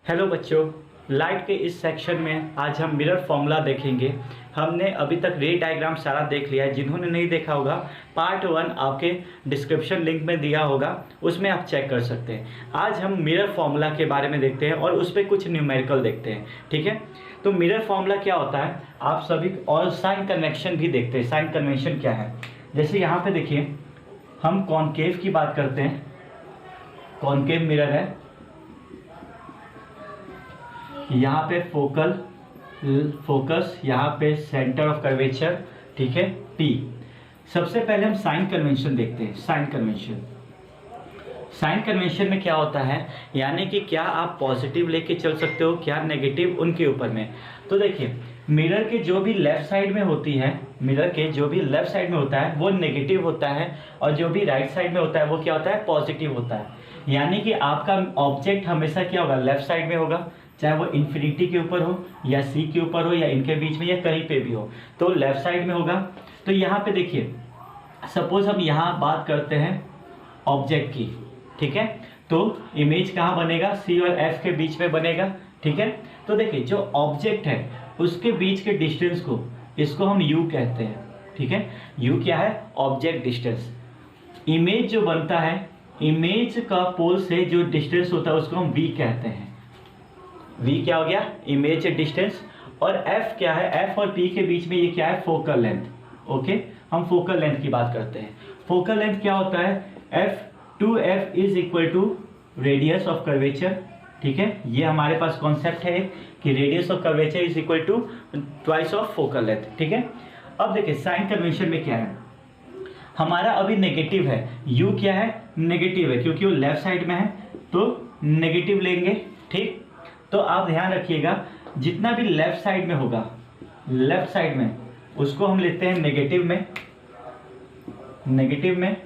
Hello बच्चों, light के इस सेक्शन में आज हम मिरर फॉर्मूला देखेंगे। हमने अभी तक रे डायग्राम सारा देख लिया है। जिन्होंने नहीं देखा होगा, पार्ट 1 आपके डिस्क्रिप्शन लिंक में दिया होगा, उसमें आप चेक कर सकते हैं। आज हम मिरर फॉर्मूला के बारे में देखते हैं और उस पर कुछ न्यूमेरिकल देखते हैं। ठीक है, तो मिरर फॉर्मूला क्या होता है आप सभी, और साइन कन्वेंशन भी देखते हैं। साइन कन्वेंशन क्या है, जैसे यहाँ पे देखिए, हम कॉनकेव की बात करते हैं। कॉनकेव मिरर है, यहाँ पे फोकस, यहाँ पे सेंटर ऑफ कर्वेचर, ठीक है, P। सबसे पहले हम साइन कन्वेंशन देखते हैं। साइन कन्वेंशन में क्या होता है, यानी कि क्या आप पॉजिटिव लेके चल सकते हो, क्या नेगेटिव, उनके ऊपर में। तो देखिए, मिरर के जो भी लेफ्ट साइड में होती है, मिरर के जो भी लेफ्ट साइड में होता है वो नेगेटिव होता है, और जो भी राइट साइड में होता है वो क्या होता है, पॉजिटिव होता है। यानी कि आपका ऑब्जेक्ट हमेशा क्या होगा, लेफ्ट साइड में होगा, चाहे वो इन्फिनिटी के ऊपर हो या सी के ऊपर हो या इनके बीच में या कहीं पे भी हो, तो लेफ्ट साइड में होगा। तो यहाँ पे देखिए, सपोज हम यहाँ बात करते हैं ऑब्जेक्ट की, ठीक है, तो इमेज कहाँ बनेगा, सी और एफ के बीच में बनेगा। ठीक है, तो देखिए जो ऑब्जेक्ट है उसके बीच के डिस्टेंस को, इसको हम यू कहते हैं। ठीक है, यू क्या है, ऑब्जेक्ट डिस्टेंस। इमेज जो बनता है, इमेज का पोल से जो डिस्टेंस होता है उसको हम वी कहते हैं। वी क्या हो गया, इमेज डिस्टेंस। और एफ क्या है, एफ और पी के बीच में ये क्या है, फोकल लेंथ। ओके, हम फोकल लेंथ की बात करते हैं। फोकल लेंथ क्या होता है, F two F is equal to radius of curvature. ठीक है, ये हमारे पास कॉन्सेप्ट है कि radius of curvature is equal to twice of focal length. ठीक है, अब देखिए साइन कन्वेंशन में क्या है, हमारा अभी नेगेटिव है, यू क्या है, नेगेटिव है, क्योंकि वो लेफ्ट साइड में है तो नेगेटिव लेंगे। ठीक, तो आप ध्यान रखिएगा, जितना भी लेफ्ट साइड में होगा, लेफ्ट साइड में, उसको हम लेते हैं नेगेटिव में। नेगेटिव में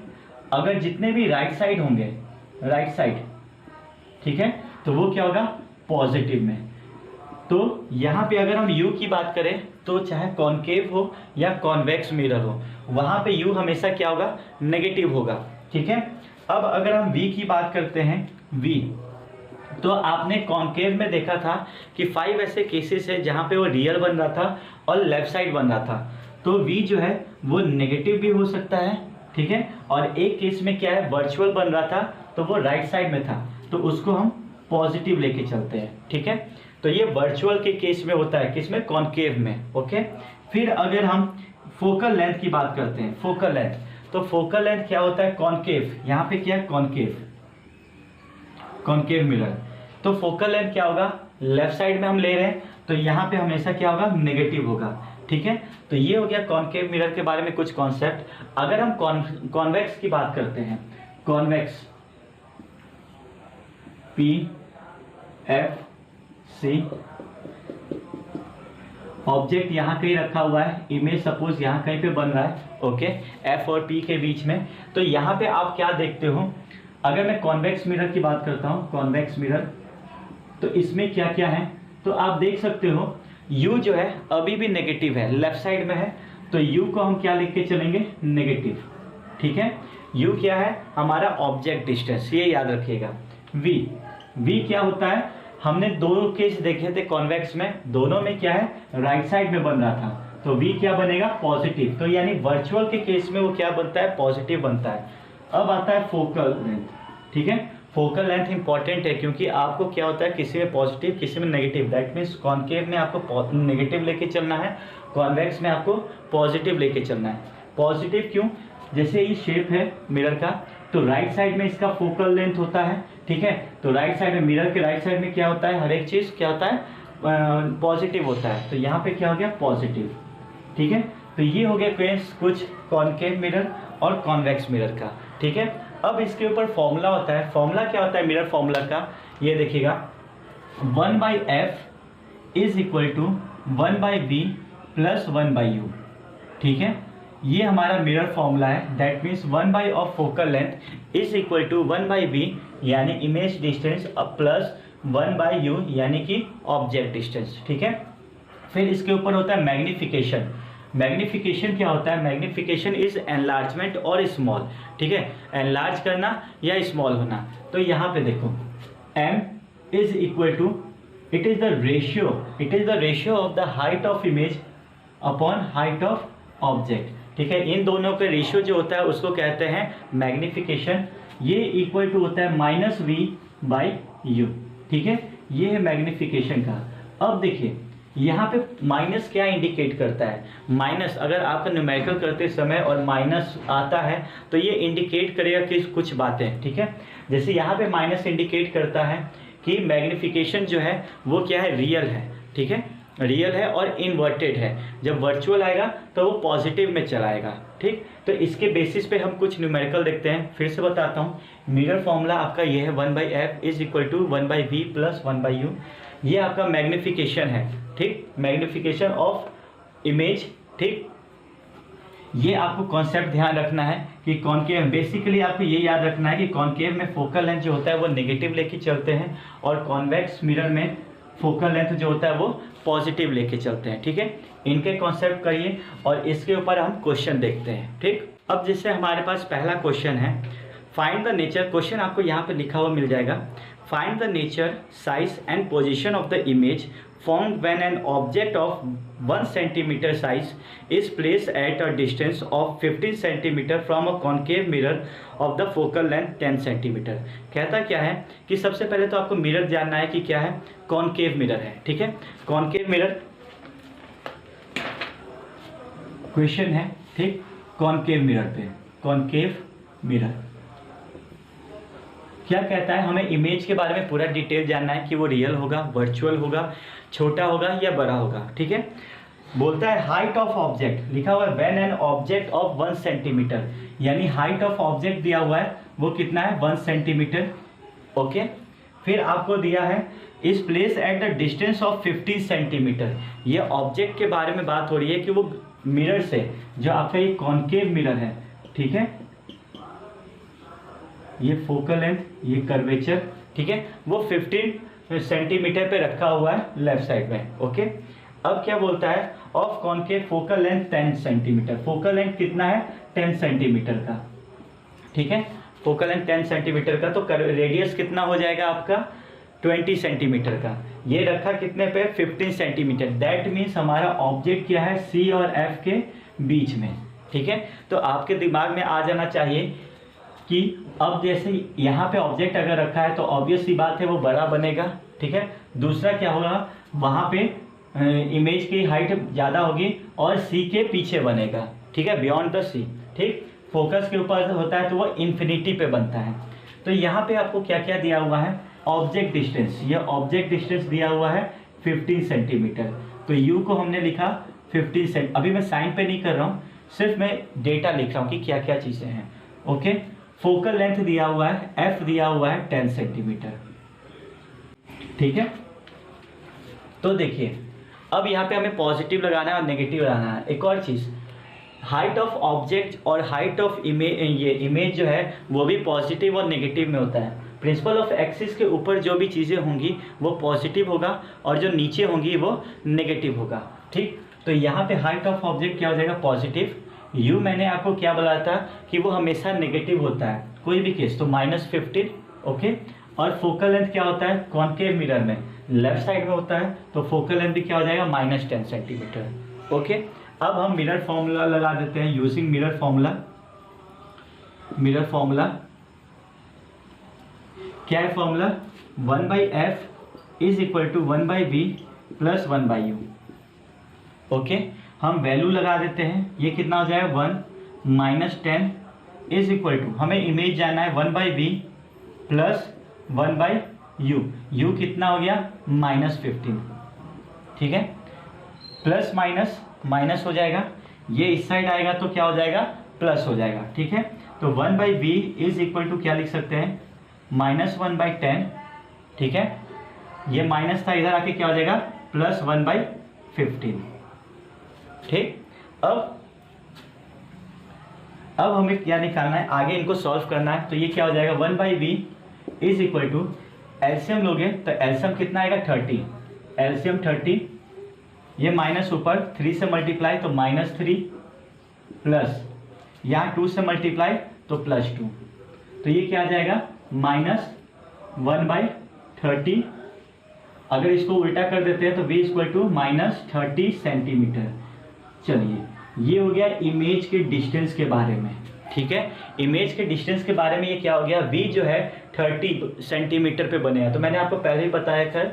अगर जितने भी राइट साइड होंगे, राइट साइड, ठीक है, तो वो क्या होगा, पॉजिटिव में। तो यहाँ पे अगर हम यू की बात करें तो चाहे कॉनकेव हो या कॉन्वेक्स मिरर हो, वहाँ पे यू हमेशा क्या होगा, नेगेटिव होगा। ठीक है, अब अगर हम वी की बात करते हैं, वी, तो आपने कॉनकेव में देखा था कि 5 ऐसे केसेस है जहाँ पे वो रियल बन रहा था और लेफ्ट साइड बन रहा था। तो v जो है वो नेगेटिव भी हो सकता है, ठीक है, और एक केस में क्या है, वर्चुअल बन रहा था तो वो राइट साइड में था, तो उसको हम पॉजिटिव लेके चलते हैं। ठीक है, तो ये वर्चुअल के केस में होता है, किस में, कॉनकेव में। ओके, फिर अगर हम फोकल लेंथ की बात करते हैं, फोकल लेंथ, तो फोकल लेंथ क्या होता है, कॉनकेव, यहाँ पे क्या है, कॉनकेव, कॉनकेव मिरर। तो फोकल लेंथ क्या होगा, लेफ्ट साइड में हम ले रहे हैं तो यहाँ पे हमेशा क्या होगा, नेगेटिव होगा। ठीक है, तो ये हो गया कॉनकेव मिरर के बारे में कुछ कॉन्सेप्ट। अगर हम कॉन्वेक्स की बात करते हैं, convex, P F C, object यहाँ कहीं रखा हुआ है, इमेज सपोज यहाँ कहीं पे बन रहा है, ओके, एफ और पी के बीच में। तो यहाँ पे आप क्या देखते हो, अगर मैं कॉन्वेक्स मिरर की बात करता हूँ, कॉन्वेक्स मिरर, तो इसमें क्या क्या है, तो आप देख सकते हो u जो है अभी भी नेगेटिव है, लेफ्ट साइड में है, तो u को हम क्या लिख के चलेंगे, नेगेटिव। ठीक है, u क्या है, हमारा ऑब्जेक्ट डिस्टेंस, ये याद रखिएगा। v क्या होता है, हमने दो केस देखे थे कॉन्वेक्स में, दोनों में क्या है, राइट साइड में बन रहा था, तो v क्या बनेगा, पॉजिटिव। तो यानी वर्चुअल के केस में वो क्या बनता है, पॉजिटिव बनता है। अब आता है फोकल लेंथ। ठीक है, फोकल लेंथ इंपॉर्टेंट है क्योंकि आपको क्या होता है, किसी में पॉजिटिव किसी में नेगेटिव, दैट मीन्स कॉनकेव में आपको नेगेटिव लेके चलना है, कॉन्वेक्स में आपको पॉजिटिव लेके चलना है। पॉजिटिव क्यों, जैसे ये शेप है मिरर का, तो राइट साइड में इसका फोकल लेंथ होता है। ठीक है, तो राइट साइड में, मिरर के राइट साइड में क्या होता है, हर एक चीज़ क्या होता है, पॉजिटिव होता है, तो यहाँ पे क्या हो गया, पॉजिटिव। ठीक है, तो ये हो गया कुछ कॉनकेव मिरर और कॉन्वेक्स मिरर का। ठीक है, अब इसके ऊपर फॉर्मूला होता है। फॉर्मूला क्या होता है मिरर फॉर्मूला का, ये देखिएगा, 1/f is equal to 1/b plus 1/u। ठीक है, ये हमारा मिरर फॉर्मूला है, that means 1 of focal length is equal to 1/b यानी इमेज डिस्टेंस प्लस 1/u यानी कि ऑब्जेक्ट डिस्टेंस। ठीक है, फिर इसके ऊपर होता है मैग्निफिकेशन। मैग्निफिकेशन क्या होता है, मैग्निफिकेशन इज एनलार्जमेंट और स्मॉल। ठीक है, एनलार्ज करना या स्मॉल होना। तो यहाँ पे देखो, m is equal to, it is the ratio of the height of image upon height of object. ठीक है, इन दोनों का रेशियो जो होता है उसको कहते हैं मैग्निफिकेशन। ये इक्वल टू होता है माइनस वी बाई यू। ठीक है, ये है मैग्निफिकेशन का। अब देखिए यहाँ पे माइनस क्या इंडिकेट करता है, माइनस अगर आपका न्यूमेरिकल करते समय और माइनस आता है तो ये इंडिकेट करेगा कि कुछ बातें। ठीक है, जैसे यहाँ पे माइनस इंडिकेट करता है कि मैग्निफिकेशन जो है वो क्या है, रियल है। ठीक है, रियल है और इन्वर्टेड है। जब वर्चुअल आएगा तो वो पॉजिटिव में चलाएगा। ठीक, तो इसके बेसिस पे हम कुछ न्यूमेरिकल देखते हैं। फिर से बताता हूँ, मिरर फॉर्मूला आपका ये है 1/f is equal to 1/v plus 1/u। ये आपका मैग्निफिकेशन है। ठीक, मैग्निफिकेशन ऑफ इमेज। ठीक, ये आपको कॉन्सेप्ट ध्यान रखना है कि कॉनकेव, बेसिकली आपको ये याद रखना है कि कॉनकेव में फोकल लेंथ जो होता है वो नेगेटिव लेके चलते हैं और कॉन्वेक्स मिरर में फोकल लेंथ जो होता है वो पॉजिटिव लेके चलते हैं। ठीक है, इनके कॉन्सेप्ट करिए और इसके ऊपर हम क्वेश्चन देखते हैं। ठीक, अब जैसे हमारे पास पहला क्वेश्चन है, फाइंड द नेचर। क्वेश्चन आपको यहाँ पे लिखा हुआ मिल जाएगा, find the nature, size and position of the image formed when an object of 1 centimeter size is placed at a distance of 15 centimeter from a concave mirror of the focal length 10 centimeter। कहता क्या है कि सबसे पहले तो आपको mirror जानना है कि क्या है, कॉनकेव मिरर है। ठीक है, कॉनकेव मिरर क्वेश्चन है। ठीक, कॉनकेव मिरर पे, कॉनकेव मिरर क्या कहता है, हमें इमेज के बारे में पूरा डिटेल जानना है कि वो रियल होगा, वर्चुअल होगा, छोटा होगा या बड़ा होगा। ठीक है, बोलता है हाइट ऑफ ऑब्जेक्ट, लिखा हुआ है when an object of 1 centimetre, यानी हाइट ऑफ ऑब्जेक्ट दिया हुआ है वो कितना है, 1 सेंटीमीटर। ओके, फिर आपको दिया है इस place at the distance of 15 centimetre. ये ऑब्जेक्ट के बारे में बात हो रही है कि वो मिरर से, जो आपका ये कॉनकेव मिरर है, ठीक है, ये फोकल लेंथ, ये कर्वेचर, ठीक है, वो 15 सेंटीमीटर पे रखा हुआ है लेफ्ट साइड में। ओके, अब क्या बोलता है, of concave focal length 10 centimetre. Focal length कितना है, 10 सेंटीमीटर का। ठीक है, फोकल लेंथ 10 सेंटीमीटर का, तो रेडियस कितना हो जाएगा आपका, 20 सेंटीमीटर का। ये रखा कितने पे, 15 सेंटीमीटर। दैट मीन्स हमारा ऑब्जेक्ट क्या है, सी और एफ के बीच में। ठीक है, तो आपके दिमाग में आ जाना चाहिए कि अब जैसे यहाँ पे ऑब्जेक्ट अगर रखा है तो ऑब्वियस सी बात है वो बड़ा बनेगा। ठीक है, दूसरा क्या होगा, वहाँ पे इमेज की हाइट ज़्यादा होगी और सी के पीछे बनेगा। ठीक है, बियॉन्ड द सी। ठीक, फोकस के ऊपर होता है तो वो इन्फिनिटी पे बनता है। तो यहाँ पे आपको क्या क्या दिया हुआ है, ऑब्जेक्ट डिस्टेंस, ये ऑब्जेक्ट डिस्टेंस दिया हुआ है 15 सेंटीमीटर। तो यू को हमने लिखा 15 सेंट, अभी मैं साइन पे नहीं कर रहा हूँ, सिर्फ मैं डेटा लिख रहा हूँ कि क्या क्या चीज़ें हैं। ओके, फोकल लेंथ दिया हुआ है, एफ दिया हुआ है 10 सेंटीमीटर। ठीक है, तो देखिए अब यहाँ पे हमें पॉजिटिव लगाना है और नेगेटिव लगाना है। एक और चीज़, हाइट ऑफ ऑब्जेक्ट और हाइट ऑफ इमेज, ये इमेज जो है वो भी पॉजिटिव और नेगेटिव में होता है। प्रिंसिपल ऑफ एक्सिस के ऊपर जो भी चीज़ें होंगी वो पॉजिटिव होगा और जो नीचे होंगी वो नेगेटिव होगा। ठीक, तो यहाँ पे हाइट ऑफ ऑब्जेक्ट क्या हो जाएगा, पॉजिटिव। यू मैंने आपको क्या बोला था कि वो हमेशा नेगेटिव होता है कोई भी केस, तो -15। ओके, और फोकल लेंथ क्या होता है, कॉनकेव मिरर में लेफ्ट साइड में होता है, तो फोकल लेंथ भी क्या हो जाएगा, -10 सेंटीमीटर। ओके, अब हम मिरर फॉर्मूला लगा देते हैं using mirror formula. Mirror formula क्या है, formula 1/f is equal to 1/v plus 1/u। Okay, हम वैल्यू लगा देते हैं, ये कितना हो जाएगा, 1 - 10 इज इक्वल टू, हमें इमेज जाना है 1/v प्लस 1/u। u कितना हो गया, -15। ठीक है, प्लस माइनस माइनस हो जाएगा, ये इस साइड आएगा तो क्या हो जाएगा, प्लस हो जाएगा। ठीक है, तो 1/v इज इक्वल टू क्या लिख सकते हैं, -1/10। ठीक है, ये माइनस था, इधर आके क्या हो जाएगा, प्लस 1/15। ठीक, अब हमें क्या निकालना है, आगे इनको सॉल्व करना है। तो ये क्या हो जाएगा, 1/v is equal to, LCM लोगे तो एलसीएम कितना आएगा, 30। एलसीएम 30, ये माइनस ऊपर 3 से मल्टीप्लाई तो -3 प्लस यहाँ 2 से मल्टीप्लाई तो +2, तो ये क्या आ जाएगा, -1/30 अगर इसको उल्टा कर देते हैं तो v इक्वल टू -30 सेंटीमीटर। चलिए ये हो गया इमेज के डिस्टेंस के बारे में, ठीक है। इमेज के डिस्टेंस के बारे में ये क्या हो गया, v जो है 30 सेंटीमीटर पे बनेगा। तो मैंने आपको पहले ही बताया था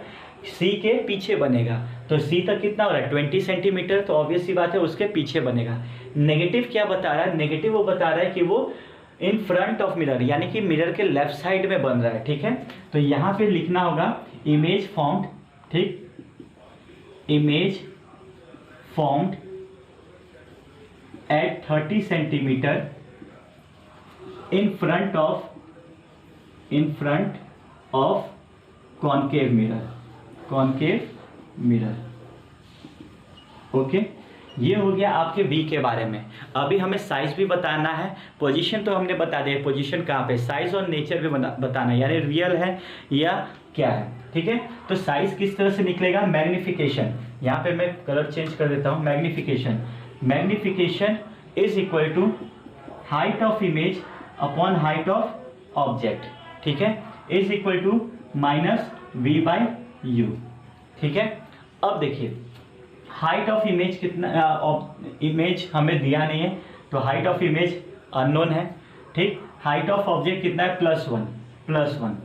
c के पीछे बनेगा, तो c तक कितना हो रहा है 20 सेंटीमीटर, तो ऑब्वियस सी बात है उसके पीछे बनेगा। नेगेटिव क्या बता रहा है, नेगेटिव वो बता रहा है कि वो इन फ्रंट ऑफ मिरर, यानी कि मिरर के लेफ्ट साइड में बन रहा है, ठीक है। तो यहाँ पे लिखना होगा इमेज फॉर्म्ड, ठीक, image formed at 30 centimetre in front of concave mirror, okay. ये हो गया आपके v के बारे में। अभी हमें साइज भी बताना है, पोजीशन तो हमने बता दिया, पोजीशन कहाँ पे, साइज और नेचर भी बताना है, यानी रियल है या क्या है, ठीक है। तो साइज किस तरह से निकलेगा, मैग्निफिकेशन, यहाँ पे मैं कलर चेंज कर देता हूँ, magnification is equal to height of image upon height of object, ठीक है, इज इक्वल टू -v/u, ठीक है। अब देखिए हाइट ऑफ इमेज कितना, इमेज हमें दिया नहीं है, तो हाइट ऑफ इमेज अननोन है, ठीक। हाइट ऑफ ऑब्जेक्ट कितना है +1,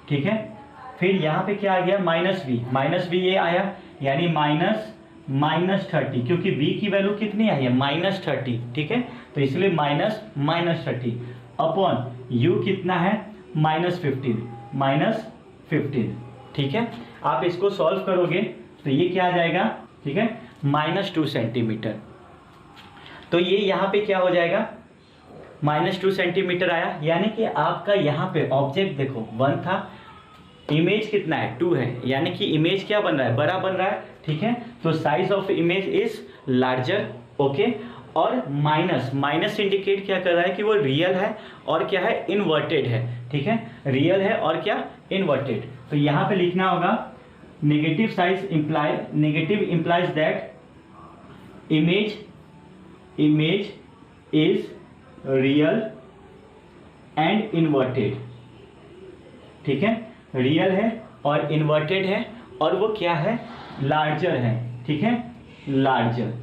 ठीक है। फिर यहाँ पे क्या आ गया -v ये आया, यानी -30, क्योंकि v की वैल्यू कितनी आई है -30, ठीक है, तो इसलिए -30 अपॉन u कितना है -15, ठीक है। आप इसको सॉल्व करोगे तो ये क्या आ जाएगा, ठीक है, -2 सेंटीमीटर। तो ये यहाँ पे क्या हो जाएगा, -2 सेंटीमीटर आया, यानी कि आपका यहाँ पे ऑब्जेक्ट देखो 1 था, इमेज कितना है 2 है, यानी कि इमेज क्या बन रहा है, बड़ा बन रहा है, ठीक है। तो size of image is larger, okay. और माइनस इंडिकेट क्या कर रहा है कि वो रियल है और क्या है, इन्वर्टेड है, ठीक है, रियल है और क्या, इन्वर्टेड। तो यहाँ पे लिखना होगा negative implies that image is real and inverted, ठीक है, रियल है और इन्वर्टेड है, और वो क्या है, लार्जर है, ठीक है, लार्जर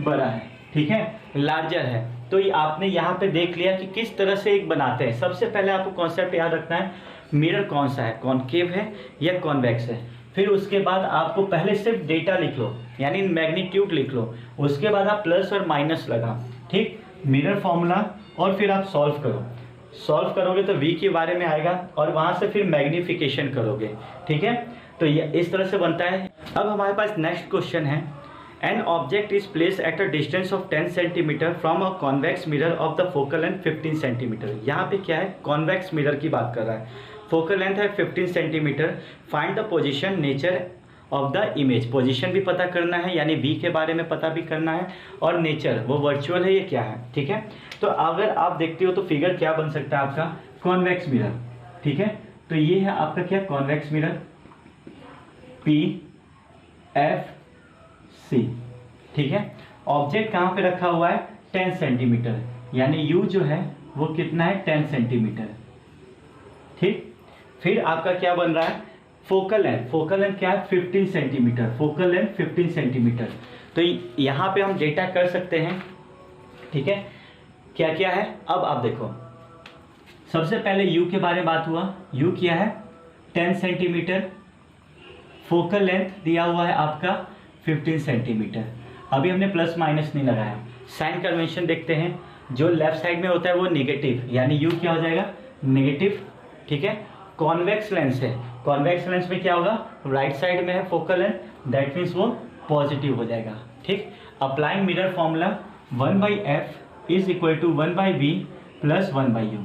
बड़ा है, ठीक है, लार्जर है। तो ये आपने यहाँ पे देख लिया कि किस तरह से एक बनाते हैं। सबसे पहले आपको कॉन्सेप्ट याद रखना है, मिरर कौन सा है, कॉनकेव है या कॉन्वेक्स है। फिर उसके बाद आपको पहले सिर्फ डेटा लिख लो, यानी मैग्नीट्यूड लिख लो, उसके बाद आप प्लस और माइनस लगा, ठीक, मिरर फॉर्मूला, और फिर आप सॉल्व करोगे तो v के बारे में आएगा, और वहाँ से फिर मैग्नीफिकेशन करोगे, ठीक है। तो ये इस तरह से बनता है। अब हमारे पास नेक्स्ट क्वेश्चन है, an object is place at a distance of 10 centimetre from a convex mirror of the focal length 15 centimetre. यहाँ पे क्या है, कॉन्वेक्स मिरर की बात कर रहा है, फोकल लेंथ है 15 centimetre, find the position nature of the image. Position भी पता करना है, यानी v के बारे में पता भी करना है, और नेचर वो वर्चुअल है ये क्या है, ठीक है। तो अगर आप देखते हो तो फिगर क्या बन सकता है आपका, कॉन्वेक्स मिरर, ठीक है। तो ये है आपका क्या, कॉन्वेक्स मिरर PFC, ठीक है। ऑब्जेक्ट कहाँ पे रखा हुआ है, 10 सेंटीमीटर, यानी u जो है वो कितना है 10 सेंटीमीटर, ठीक। फिर आपका क्या बन रहा है, फोकल लेंथ क्या है 15 सेंटीमीटर, फोकल लेंथ 15 सेंटीमीटर। तो यहाँ पे हम डेटा कर सकते हैं, ठीक है, क्या क्या है। अब आप देखो, सबसे पहले u के बारे में बात हुआ, u क्या है 10 सेंटीमीटर, फोकल लेंथ दिया हुआ है आपका 15 सेंटीमीटर। अभी हमने प्लस माइनस नहीं लगाया, साइन कन्वेंशन देखते हैं, जो लेफ्ट साइड में होता है वो नेगेटिव, यानी u क्या हो जाएगा नेगेटिव, ठीक है। कॉन्वेक्स लेंस है, कॉन्वेक्स लेंस में क्या होगा, राइट साइड में है फोकल लेंथ, दैट मीन्स वो पॉजिटिव हो जाएगा, ठीक। Applying mirror formula 1/f is equal to 1/v plus 1/u,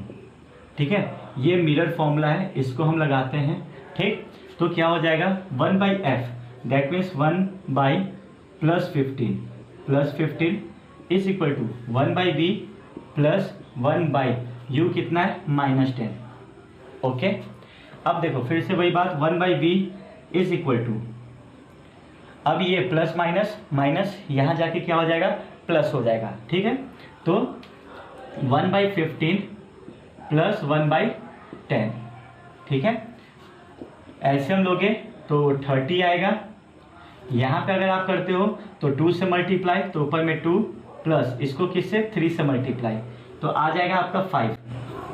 ठीक है, ये मिरर फॉर्मूला है, इसको हम लगाते हैं, ठीक। तो क्या हो जाएगा 1/f, that means 1 plus 15 is equal to 1/v plus 1/u कितना है -10, ओके। अब देखो फिर से वही बात, 1/v इज इक्वल टू, अब ये प्लस माइनस यहाँ जाके क्या हो जाएगा, प्लस हो जाएगा, ठीक है। तो 1/15 प्लस 1/10, ठीक है। एलसीएम लोगे तो 30 आएगा। यहाँ पे अगर आप करते हो तो 2 से मल्टीप्लाई, तो ऊपर में 2 प्लस इसको किससे 3 से मल्टीप्लाई, तो आ जाएगा आपका 5।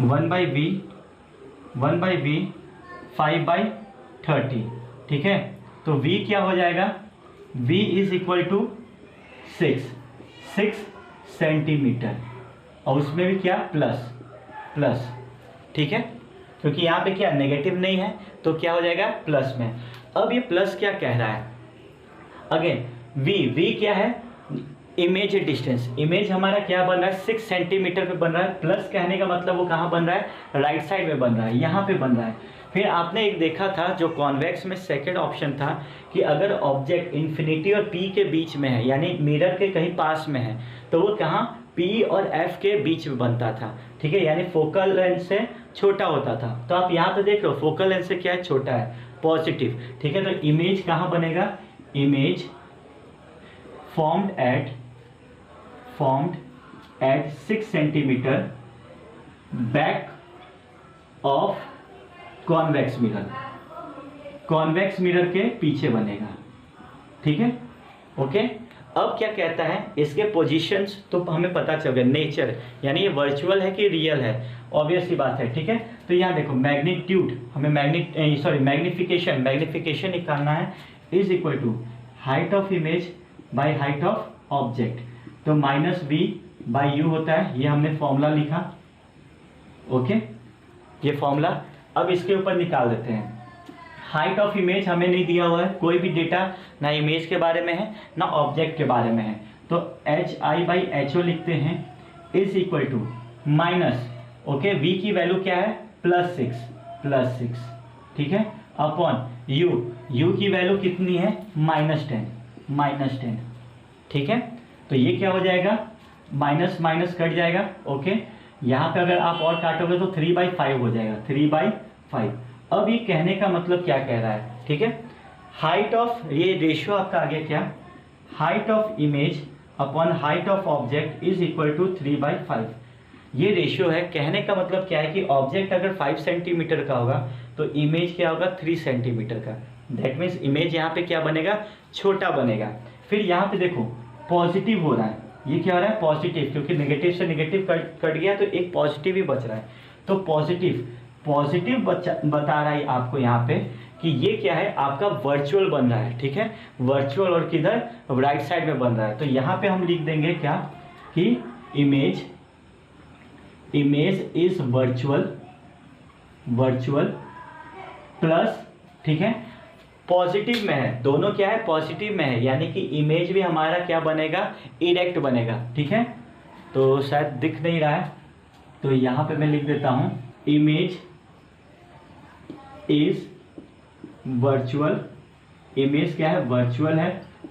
1/v 5/30, ठीक है। तो v क्या हो जाएगा, v is equal to 6 centimetre, और उसमें भी क्या प्लस, ठीक है, क्योंकि यहाँ पे क्या नेगेटिव नहीं है तो क्या हो जाएगा प्लस में। अब ये प्लस क्या कह रहा है, अगेन v क्या है, इमेज डिस्टेंस, इमेज हमारा क्या बन रहा है 6 सेंटीमीटर पे बन रहा है। प्लस कहने का मतलब वो कहाँ बन रहा है, राइट साइड में बन रहा है, यहाँ पे बन रहा है। फिर आपने एक देखा था जो कॉन्वेक्स में सेकंड ऑप्शन था कि अगर ऑब्जेक्ट इन्फिनिटी और P के बीच में है, यानी मिरर के कहीं पास में है, तो वो कहाँ P और F के बीच में बनता था, ठीक है, यानी फोकल लेंथ से छोटा होता था। तो आप यहाँ पे देख रहे हो फोकल लेंथ से क्या है, छोटा है, पॉजिटिव, ठीक है। तो इमेज कहाँ बनेगा, image formed at 6 centimetre back of convex mirror, convex mirror के पीछे बनेगा, ठीक है, ओके। अब क्या कहता है, इसके पोजीशंस तो हमें पता चल गया, नेचर यानी ये वर्चुअल है कि रियल है, ऑब्वियस सी बात है, ठीक है। तो यहाँ देखो मैग्नीट्यूड, हमें मैग्निफिकेशन निकालना है, is equal to height of image by height of object, तो -v/u होता है, ये हमने फॉर्मूला लिखा, ओके, ये फॉर्मूला। अब इसके ऊपर निकाल देते हैं। हाइट ऑफ इमेज हमें नहीं दिया हुआ है, कोई भी डेटा ना इमेज के बारे में है ना ऑब्जेक्ट के बारे में है, तो hi/ho लिखते हैं, is equal to minus, okay, v की वैल्यू क्या है +6, ठीक है, अपॉन u की वैल्यू कितनी है -10, ठीक है। तो ये क्या हो जाएगा, माइनस कट जाएगा, ओके। यहाँ पे अगर आप और काटोगे तो 3/5 हो जाएगा, 3/5। अब ये कहने का मतलब क्या कह रहा है, ठीक है, हाइट ऑफ, ये रेशियो आपका आ गया क्या, height of image upon height of object is equal to 3/5। ये रेशियो है, कहने का मतलब क्या है कि ऑब्जेक्ट अगर 5 सेंटीमीटर का होगा तो इमेज क्या होगा 3 सेंटीमीटर का, दैट मीन्स इमेज यहाँ पे क्या बनेगा, छोटा बनेगा। फिर यहाँ पे देखो पॉजिटिव हो रहा है, ये क्या हो रहा है पॉजिटिव, क्योंकि नेगेटिव से नेगेटिव कट गया तो एक पॉजिटिव ही बच रहा है, तो पॉजिटिव बता रहा है आपको यहाँ पे कि ये क्या है आपका वर्चुअल बन रहा है, ठीक है, वर्चुअल, और किधर राइट साइड में बन रहा है। तो यहाँ पे हम लिख देंगे क्या कि इमेज इज वर्चुअल प्लस, ठीक है, पॉजिटिव में है, दोनों क्या है पॉजिटिव में है, यानी कि इमेज भी हमारा क्या बनेगा, इरेक्ट बनेगा, ठीक है। तो शायद दिख नहीं रहा है, तो यहाँ पे मैं लिख देता हूँ इमेज इज वर्चुअल, इमेज क्या है वर्चुअल है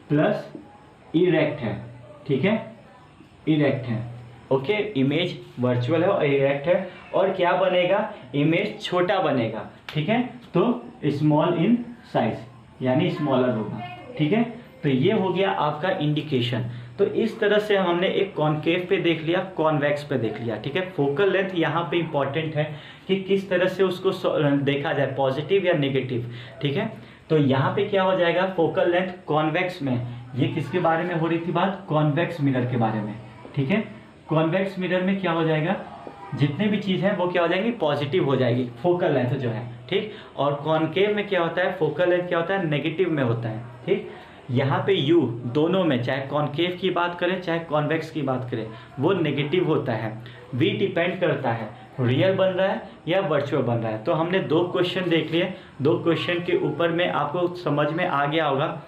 प्लस इरेक्ट है, ठीक है, इरेक्ट है, ओके, इमेज वर्चुअल है और इरेक्ट है, और क्या बनेगा, इमेज छोटा बनेगा, ठीक है, तो स्मॉल इन साइज यानी स्मॉलर होगा, ठीक है। तो ये हो गया आपका इंडिकेशन। तो इस तरह से हमने एक कॉनकेव पे देख लिया, कॉन्वेक्स पे देख लिया, ठीक है। फोकल लेंथ यहाँ पे इंपॉर्टेंट है कि किस तरह से उसको देखा जाए, पॉजिटिव या नेगेटिव, ठीक है। तो यहाँ पे क्या हो जाएगा, फोकल लेंथ कॉन्वेक्स में, ये किसके बारे में हो रही थी बात, कॉन्वेक्स मिरर के बारे में, ठीक है। कॉन्वेक्स मिरर में क्या हो जाएगा, जितने भी चीज़ है वो क्या हो जाएंगी, पॉजिटिव हो जाएगी, फोकल लेंथ जो है, ठीक। और कॉनकेव में क्या होता है, फोकल लेंथ क्या होता है, नेगेटिव में होता है, ठीक। यहाँ पे u दोनों में, चाहे कॉनकेव की बात करें चाहे कॉन्वेक्स की बात करें, वो नेगेटिव होता है। v डिपेंड करता है रियल बन रहा है या वर्चुअल बन रहा है। तो हमने 2 क्वेश्चन देख लिए, 2 क्वेश्चन के ऊपर में आपको समझ में आ गया होगा।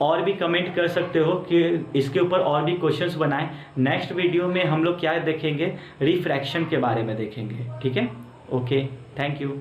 और भी कमेंट कर सकते हो कि इसके ऊपर और भी क्वेश्चंस बनाएं। नेक्स्ट वीडियो में हम लोग क्या देखेंगे, रिफ्रैक्शन के बारे में देखेंगे, ठीक है, ओके, थैंक यू।